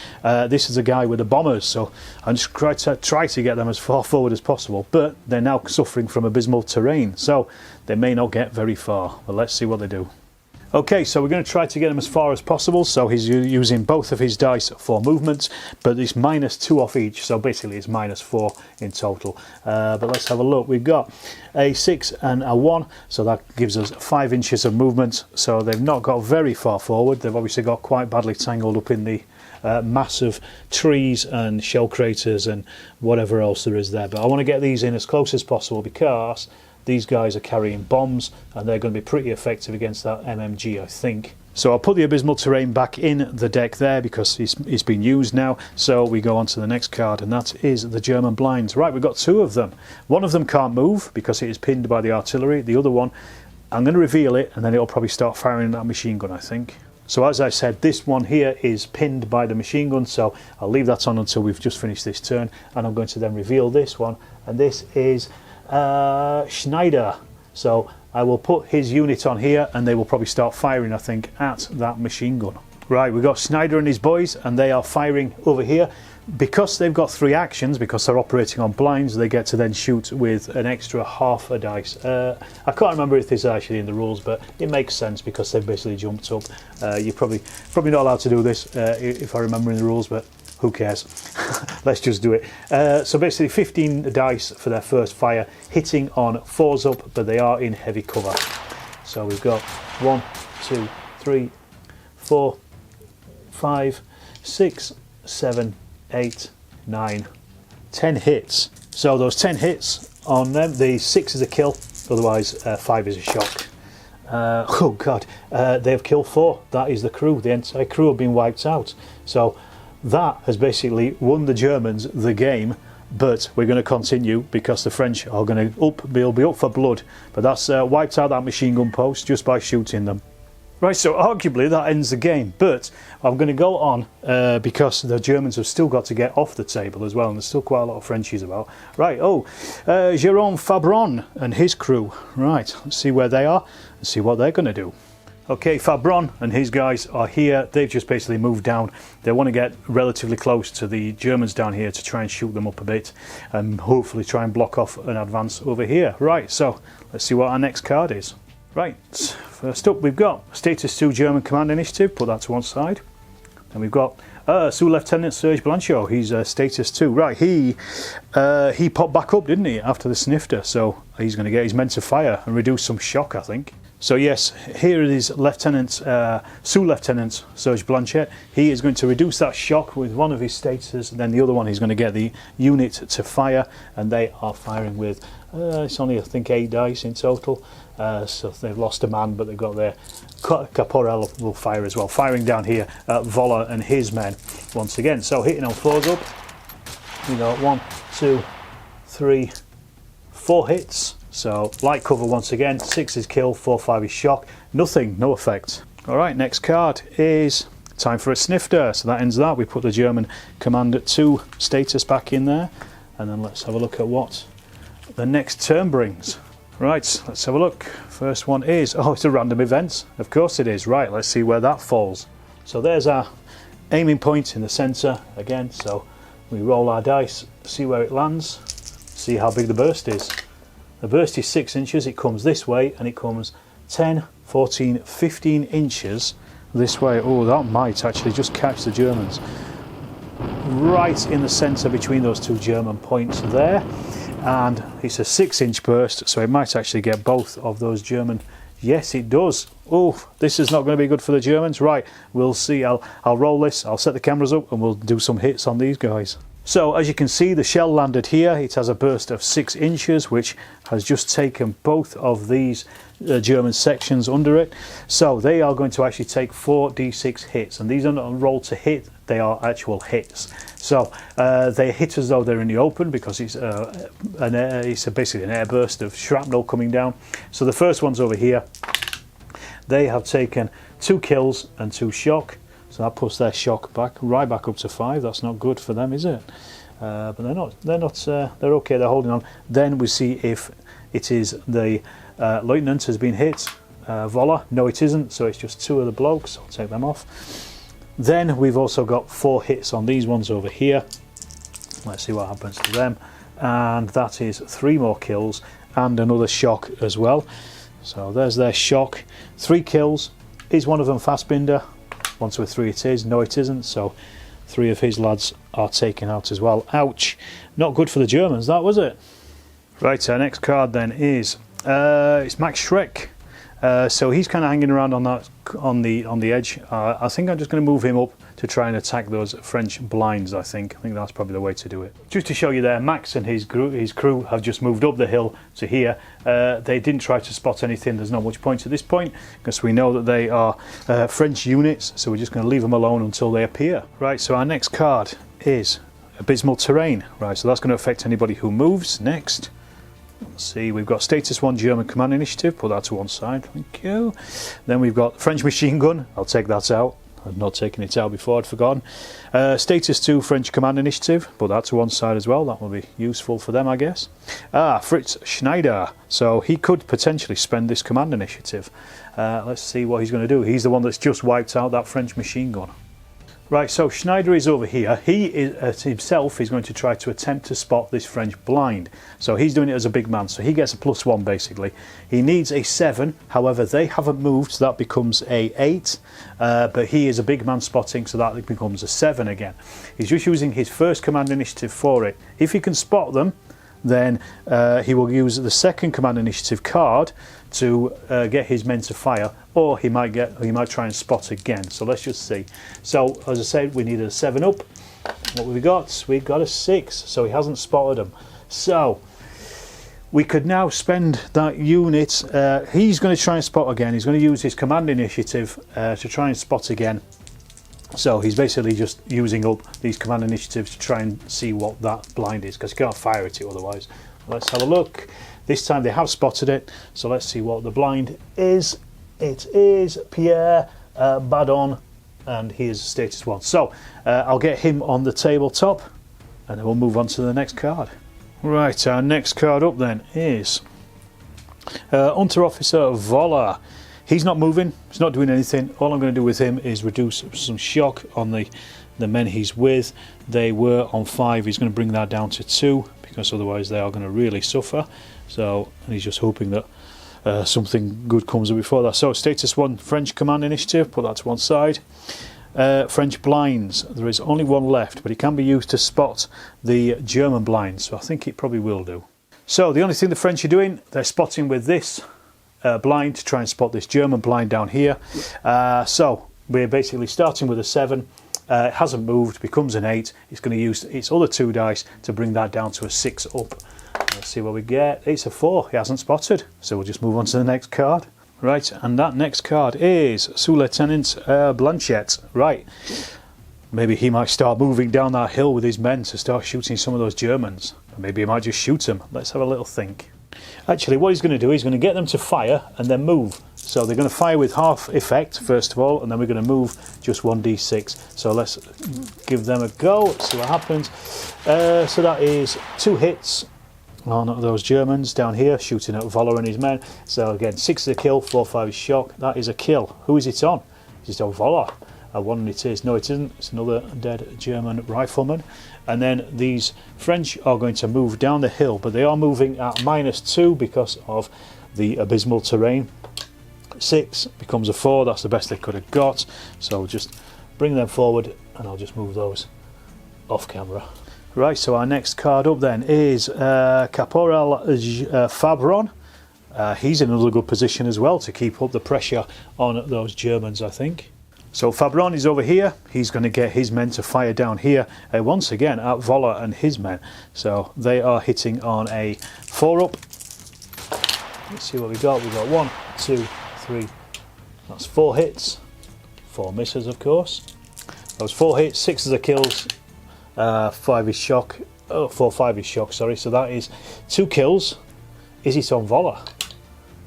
this is a guy with the bombers, so I'm just try to get them as far forward as possible, but they're now suffering from abysmal terrain, so they may not get very far. But let's see what they do. Okay, so we're going to try to get him as far as possible, so he's using both of his dice for movement, but it's -2 off each, so basically it's -4 in total. But let's have a look. We've got a 6 and a 1, so that gives us 5 inches of movement, so they've not got very far forward. They've obviously got quite badly tangled up in the massive trees and shell craters and whatever else there is there. But I want to get these in as close as possible because These guys are carrying bombs, and they're going to be pretty effective against that MMG, I think. So I'll put the Abysmal Terrain back in the deck there because it's been used now. So we go on to the next card, and that is the German blinds. Right, we've got two of them. One of them can't move because it is pinned by the artillery. The other one, I'm going to reveal it, and then it'll probably start firing that machine gun, I think. So as I said, this one here is pinned by the machine gun, so I'll leave that on until we've just finished this turn, and I'm going to then reveal this one, and this is Schneider. So I will put his unit on here, and they will probably start firing, I think, at that machine gun. Right, we've got Schneider and his boys, and they are firing over here. Because they've got 3 actions, because they're operating on blinds, they get to then shoot with an extra half a dice. I can't remember if this is actually in the rules, but it makes sense because they've basically jumped up. You're probably not allowed to do this if I remember in the rules, but who cares? Let's just do it. So basically 15 dice for their first fire, hitting on 4s up, but they are in heavy cover. So we've got 1, 2, 3, 4, 5, 6, 7, 8, 9, 10 hits. So those 10 hits on them, the 6 is a kill, otherwise 5 is a shock. Oh god, they've killed 4. That is the crew. The entire crew have been wiped out. So that has basically won the Germans the game, but we're going to continue because the French are going to be up for blood. But that's wiped out that machine gun post just by shooting them. Right, so arguably that ends the game, but I'm going to go on because the Germans have still got to get off the table as well, and there's still quite a lot of Frenchies about. Right, Jérôme Fabron and his crew. Right, let's see where they are and see what they're going to do. Okay, Fabron and his guys are here. They've just basically moved down. They want to get relatively close to the Germans down here to try and shoot them up a bit and hopefully try and block off an advance over here. Right, so let's see what our next card is. Right, first up we've got Status 2 German Command Initiative, put that to one side. Then we've got Sous-Lieutenant Serge Blanchot, he's Status 2. Right, he popped back up, didn't he, after the snifter, so he's going to get his men to fire and reduce some shock, I think. So yes, here is Sous-Lieutenant Serge Blanchot. He is going to reduce that shock with one of his statuses, and then the other one he's going to get the unit to fire, and they are firing with, it's only I think 8 dice in total. So they've lost a man, but they've got their Caporal will fire as well, firing down here at Voller and his men once again. So hitting on 4s up, we got 1, 2, 3, 4 hits. So light cover once again, 6 is kill, 4, 5 is shock, nothing, no effect. Alright, next card is time for a snifter, so that ends that. We put the German Commander 2 status back in there, and then let's have a look at what the next turn brings. Right, let's have a look. First one is, oh, it's a random event. Of course it is. Right, let's see where that falls. So there's our aiming point in the centre again. So we roll our dice, see where it lands, see how big the burst is. The burst is 6 inches. It comes this way, and it comes 10, 14, 15 inches this way. Oh, that might actually just catch the Germans. Right in the centre between those 2 German points there. And it's a 6-inch burst, so it might actually get both of those German. Yes, it does. Oh, this is not going to be good for the Germans. Right, we'll see. I'll roll this, I'll set the cameras up, and we'll do some hits on these guys. So as you can see, the shell landed here. It has a burst of 6 inches, which has just taken both of these German sections under it. So they are going to actually take 4d6 hits, and these are not rolled to hit, they are actual hits. So they hit as though they're in the open because it's basically an air burst of shrapnel coming down. So the first one's over here. They have taken 2 kills and 2 shock. So that puts their shock right back up to 5. That's not good for them, is it? But they're okay, they're holding on. Then we see if it is the Lieutenant has been hit. Voller, no it isn't, so it's just 2 of the blokes. I'll take them off. Then we've also got 4 hits on these ones over here. Let's see what happens to them. And that is 3 more kills and another shock as well. So there's their shock. 3 kills. Is one of them Fassbinder? 1, 2, 3 it is. No it isn't. So 3 of his lads are taken out as well. Ouch. Not good for the Germans, that was it. Right, our next card then is it's Max Schreck. So he's kind of hanging around on that on the edge. I think I'm just going to move him up to try and attack those French blinds. I think that's probably the way to do it. Just to show you there, Max and his crew have just moved up the hill to here. They didn't try to spot anything. There's not much point at this point because we know that they are French units, so we're just going to leave them alone until they appear. Right, so our next card is Abysmal Terrain. Right, so that's going to affect anybody who moves. Next, let's see, we've got status 1 German command initiative. Put that to one side, thank you. Then we've got French machine gun. I'll take that out. I've not taken it out before, I'd forgotten. Status 2 French command initiative. Put that to one side as well. That will be useful for them, I guess. Fritz Schneider. So he could potentially spend this command initiative. Let's see what he's going to do. He's the one that's just wiped out that French machine gun. Right, so Schneider is over here. He is, himself is going to try to attempt to spot this French blind. So he's doing it as a big man, so he gets a +1 basically. He needs a 7, however they haven't moved, so that becomes a 8. But he is a big man spotting, so that becomes a 7 again. He's just using his first command initiative for it. If he can spot them, then he will use the second command initiative card to get his men to fire, or he might try and spot again. So let's just see. So as I said, we needed a 7 up. What have we got? We've got a 6, so he hasn't spotted them. So we could now spend that unit. He's going to try and spot again. He's going to use his command initiative to try and spot again. So he's basically just using up these command initiatives to try and see what that blind is, because you can't fire at it otherwise. Let's have a look. This time they have spotted it, so let's see what the blind is. It is Pierre Badon, and he is status 1. So I'll get him on the tabletop, and then we'll move on to the next card. Right, our next card up then is Unterofficer Voller. He's not moving, he's not doing anything. All I'm going to do with him is reduce some shock on the men he's with. They were on 5, he's going to bring that down to 2, because otherwise they are going to really suffer. So, and he's just hoping that something good comes before that. So status 1 French command initiative, put that to one side. French blinds, there is only one left, but it can be used to spot the German blinds, so I think it probably will do. So the only thing the French are doing, they're spotting with this blind to try and spot this German blind down here. So we're basically starting with a 7. It hasn't moved, becomes an 8. It's going to use its other 2 dice to bring that down to a 6 up. Let's see what we get. It's a 4. He hasn't spotted, so we'll just move on to the next card. Right, and that next card is Sous-Lieutenant Blanchette. Right, maybe he might start moving down that hill with his men to start shooting some of those Germans. Maybe he might just shoot them. Let's have a little think. Actually, what he's going to do, he's going to get them to fire and then move. So they're going to fire with half effect first of all, and then we're going to move just 1d6. So let's give them a go, see what happens. So that is 2 hits on those Germans down here, shooting at Voller and his men. So again, 6 is a kill, 4, 5 is shock. That is a kill. Who is it on? Is it on Voller? One it is. No, it isn't. It's another dead German rifleman. And then these French are going to move down the hill, but they are moving at -2 because of the abysmal terrain. 6 becomes a 4. That's the best they could have got. So just bring them forward, and I'll just move those off camera. Right, so our next card up then is Caporal Fabron. He's in another good position as well to keep up the pressure on those Germans, I think. So Fabron is over here. He's going to get his men to fire down here once again at Voller and his men. So they are hitting on a 4 up. Let's see what we got. We've got 1, 2, 3. That's 4 hits. 4 misses, of course. Those 4 hits, 6 are the kills. 5 is shock. 4, 5 is shock, sorry. So that is 2 kills. Is it on Voller?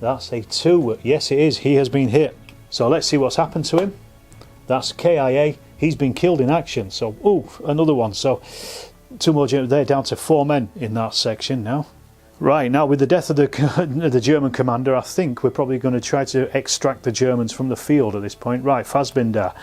That's a 2. Yes, it is. He has been hit. So let's see what's happened to him. That's KIA. He's been killed in action. So, ooh, another one. So 2 more Germans. They're down to 4 men in that section now. Right, now with the death of the German commander, I think we're probably going to try to extract the Germans from the field at this point. Right, Fassbinder,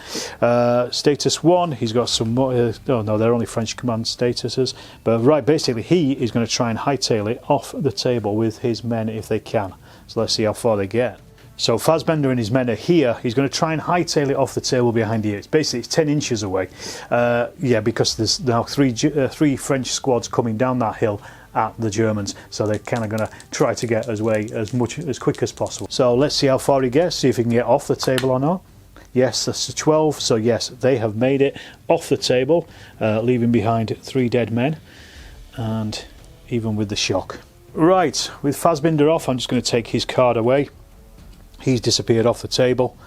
status 1, he's got some more, oh no, they're only French command statuses, but right, basically he is going to try and hightail it off the table with his men if they can. So let's see how far they get. So Fassbender and his men are here. He's going to try and hightail it off the table behind here. It's basically 10 inches away. Yeah, because there's now three French squads coming down that hill, at the Germans, so they're kind of going to try to get as quick as possible. So let's see how far he gets, see if he can get off the table or not. Yes, that's a 12, so yes, they have made it off the table, leaving behind 3 dead men, and even with the shock. Right, with Fassbinder off, I'm just going to take his card away. He's disappeared off the table.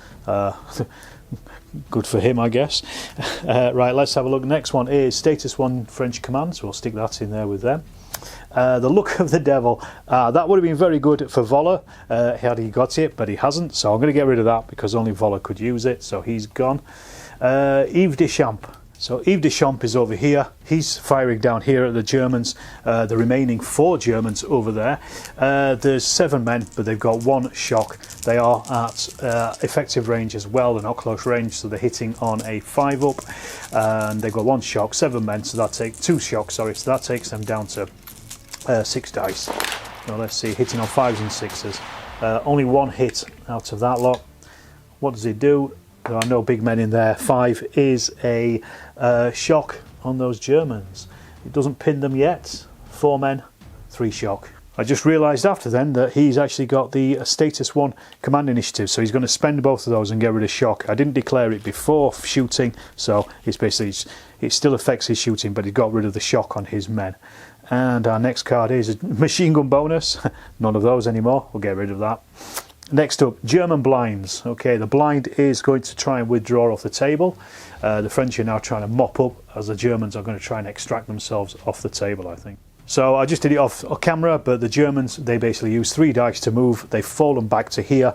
Good for him, I guess. Right, let's have a look. Next one is Status 1 French Command, so we'll stick that in there with them. The Look of the Devil, that would have been very good for Voller had he got it, but he hasn't, so I'm going to get rid of that because only Voller could use it, so he's gone. Yves Deschamps. So Yves Deschamps is over here. He's firing down here at the Germans, the remaining 4 Germans over there. There's 7 men, but they've got 1 shock. They are at effective range as well. They're not close range, so they're hitting on a 5 up. And they've got 1 shock, 7 men, so that takes 2 shocks, sorry, so that takes them down to 6 dice. So let's see, hitting on 5s and 6s. Only 1 hit out of that lot. What does it do? There are no big men in there. 5 is a shock on those Germans. It doesn't pin them yet. 4 men, 3 shock. I just realised after then that he's actually got the Status 1 Command Initiative, so he's going to spend both of those and get rid of shock. I didn't declare it before shooting, so it's basically, it still affects his shooting, but he got rid of the shock on his men. And our next card is a machine gun bonus. None of those anymore. We'll get rid of that. Next up, German blinds. Okay, the blind is going to try and withdraw off the table. The French are now trying to mop up, as the Germans are going to try and extract themselves off the table, I think. So I just did it off camera, but the Germans, they basically use 3 dice to move. They've fallen back to here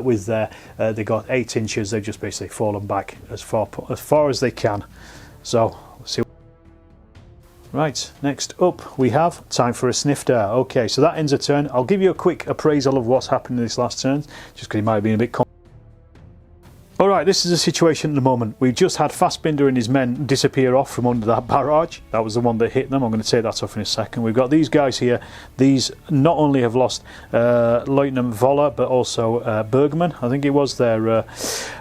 with their, they got 8 inches. They've just basically fallen back as far as they can. So let's see. Right, next up we have time for a snifter. Okay, so that ends a turn. I'll give you a quick appraisal of what's happened in this last turn, just because it might have been a bit Alright, this is the situation at the moment. We've just had Fassbinder and his men disappear off from under that barrage. That was the one that hit them. I'm going to take that off in a second. We've got these guys here. These not only have lost Lieutenant Voller, but also Bergman. I think it was their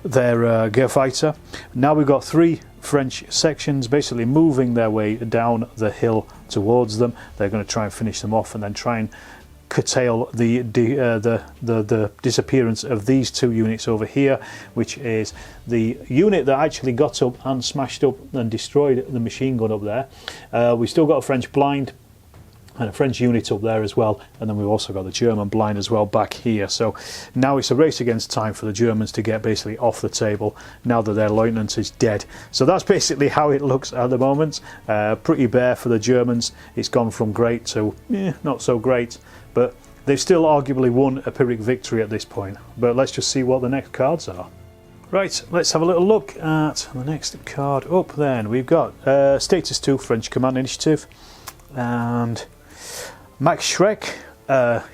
Gearfighter. Now we've got 3 French sections basically moving their way down the hill towards them. They're going to try and finish them off and then try and curtail the disappearance of these 2 units over here, which is the unit that actually got up and smashed up and destroyed the machine gun up there. We still got a French blind and a French unit up there as well, and then we've also got the German blind as well back here. So now it's a race against time for the Germans to get basically off the table now that their lieutenant is dead. So that's basically how it looks at the moment. Pretty bare for the Germans. It's gone from great to not so great, but they've still arguably won a Pyrrhic victory at this point. But let's just see what the next cards are. Right, let's have a little look at the next card up then. We've got Status 2 French Command Initiative, and Max Schreck,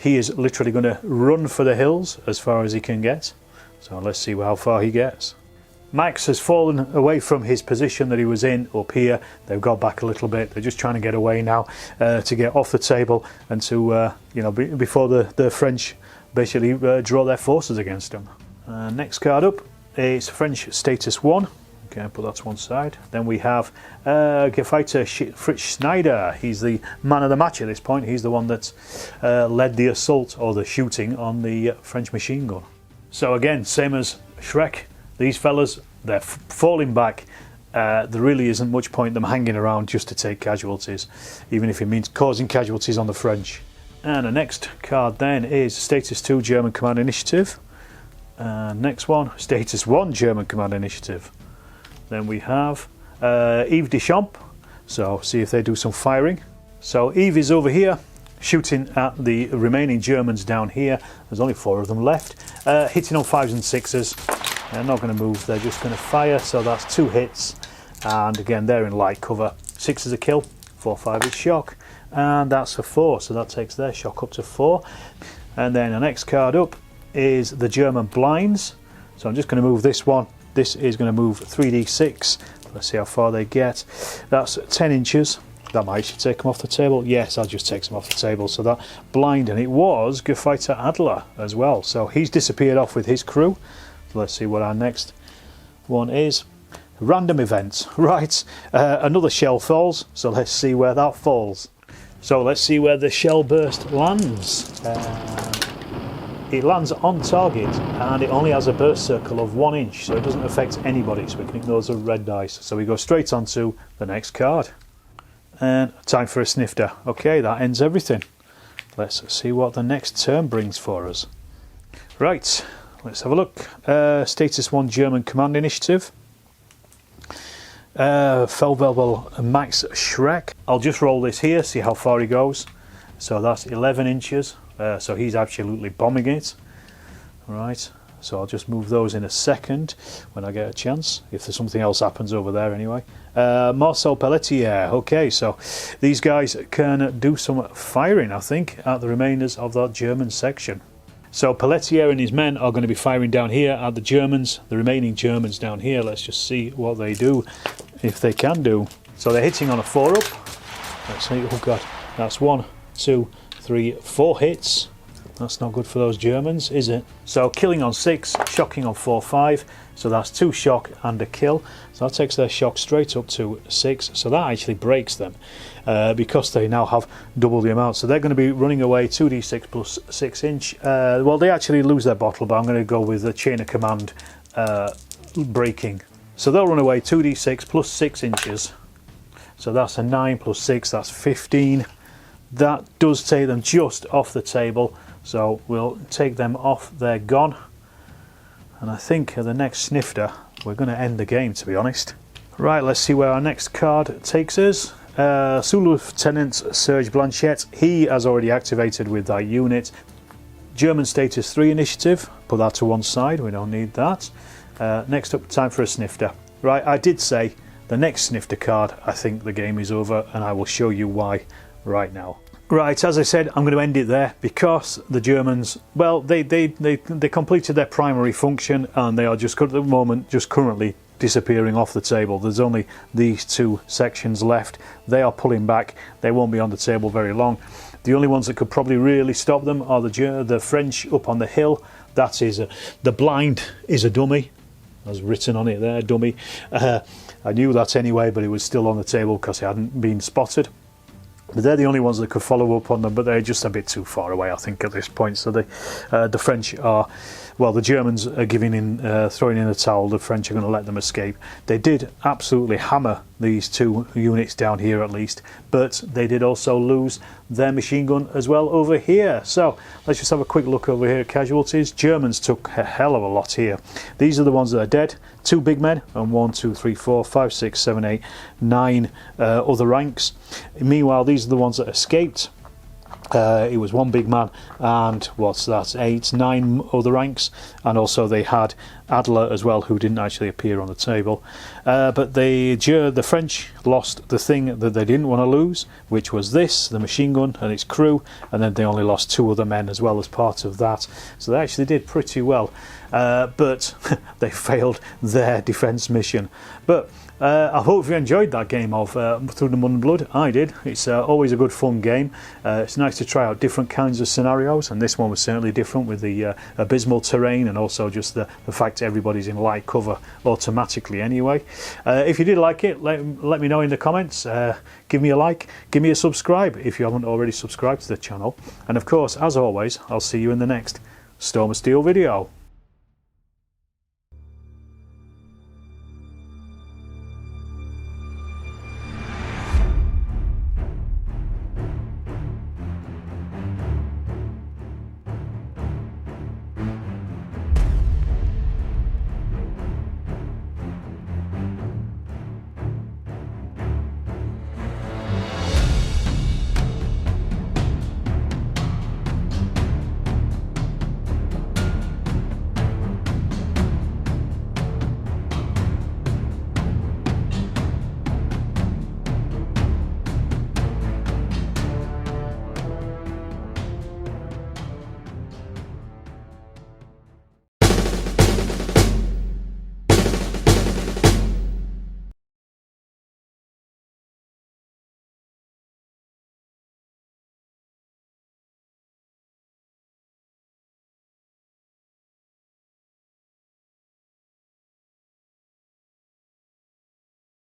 he is literally going to run for the hills as far as he can get. So let's see how far he gets. Max has fallen away from his position that he was in up here. They've got back a little bit. They're just trying to get away now to get off the table and to, before the French basically draw their forces against them. Next card up is French Status 1. Okay, I'll put that to one side. Then we have Gefighter Fritz Schneider. He's the man of the match at this point. He's the one that led the assault or the shooting on the French machine gun. So again, same as Shrek, these fellas, they're falling back. There really isn't much point in them hanging around just to take casualties, even if it means causing casualties on the French. And the next card then is Status 2 German Command Initiative. Next one, Status 1 German Command Initiative. Then we have Yves Deschamps, so see if they do some firing. So Yves is over here shooting at the remaining Germans down here. There's only 4 of them left, hitting on 5s and 6s. They're not going to move, they're just going to fire, so that's 2 hits, and again they're in light cover. 6 is a kill, 4-5 is shock, and that's a 4, so that takes their shock up to 4. And then the next card up is the German blinds, so I'm just going to move this one. This is going to move 3d6. Let's see how far they get. That's 10 inches. That might actually take them off the table. Yes, I'll just take them off the table. So that blind, and it was Gefighter Adler as well. So he's disappeared off with his crew. Let's see what our next one is. Random event. Right, another shell falls. So let's see where that falls. So let's see where the shell burst lands. It lands on target and it only has a burst circle of 1 inch, so it doesn't affect anybody, so we can ignore those red dice. So we go straight on to the next card. And time for a snifter. Okay, that ends everything. Let's see what the next turn brings for us. Right, let's have a look. Status 1 German Command Initiative. Feldwebel Max Schreck. I'll just roll this here, see how far he goes. So that's 11 inches. So he's absolutely bombing it. Right, so I'll just move those in a second when I get a chance, if there's something else happens over there anyway. Marcel Pelletier. Okay, so these guys can do some firing, I think, at the remainders of that German section. So Pelletier and his men are going to be firing down here at the Germans, the remaining Germans down here. Let's just see what they do, if they can do. So they're hitting on a 4-up. Let's see, oh god, that's 1, 2, 3, 4 hits. That's not good for those Germans, is it? So killing on 6, shocking on 4, 5. So that's 2 shock and a kill. So that takes their shock straight up to 6. So that actually breaks them because they now have double the amount. So they're going to be running away 2d6 plus 6 inch. Well, they actually lose their bottle, but I'm going to go with the chain of command breaking. So they'll run away 2d6 plus 6 inches. So that's a 9 plus 6, that's 15. That does take them just off the table. So we'll take them off, they're gone. And I think the next snifter, we're going to end the game, to be honest. Right, let's see where our next card takes us. Sous-Lieutenant Serge Blanchette, he has already activated with that unit. German Status 3 initiative, put that to one side, we don't need that. Next up, time for a snifter. Right, I did say the next snifter card, I think the game is over, and I will show you why right now. Right, as I said, I'm going to end it there because the Germans, well, they completed their primary function and they are just at the moment just currently disappearing off the table. There's only these 2 sections left. They are pulling back. They won't be on the table very long. The only ones that could probably really stop them are the French up on the hill. That is the blind is a dummy. As written on it there, dummy. I knew that anyway, but it was still on the table because it hadn't been spotted. But they're the only ones that could follow up on them, but they're just a bit too far away, I think, at this point. So the French are, well, the Germans are giving in, throwing in the towel. The French are going to let them escape. They did absolutely hammer these 2 units down here at least, but they did also lose their machine gun as well over here. So let's just have a quick look over here at casualties. Germans took a hell of a lot here. These are the ones that are dead. 2 big men and 1, 2, 3, 4, 5, 6, 7, 8, 9 other ranks. Meanwhile, these are the ones that escaped. It was 1 big man and what's that, 8, 9 other ranks, and also they had Adler as well, who didn't actually appear on the table. But the French lost the thing that they didn't want to lose, which was this, the machine gun and its crew, and then they only lost 2 other men as well as part of that. So they actually did pretty well, but they failed their defence mission. But I hope you enjoyed that game of Through the Mud and Blood. I did. It's always a good fun game. It's nice to try out different kinds of scenarios, and this one was certainly different with the abysmal terrain and also just the fact everybody's in light cover automatically anyway. If you did like it, let me know in the comments. Give me a like, give me a subscribe if you haven't already subscribed to the channel, and of course, as always, I'll see you in the next Storm of Steel video.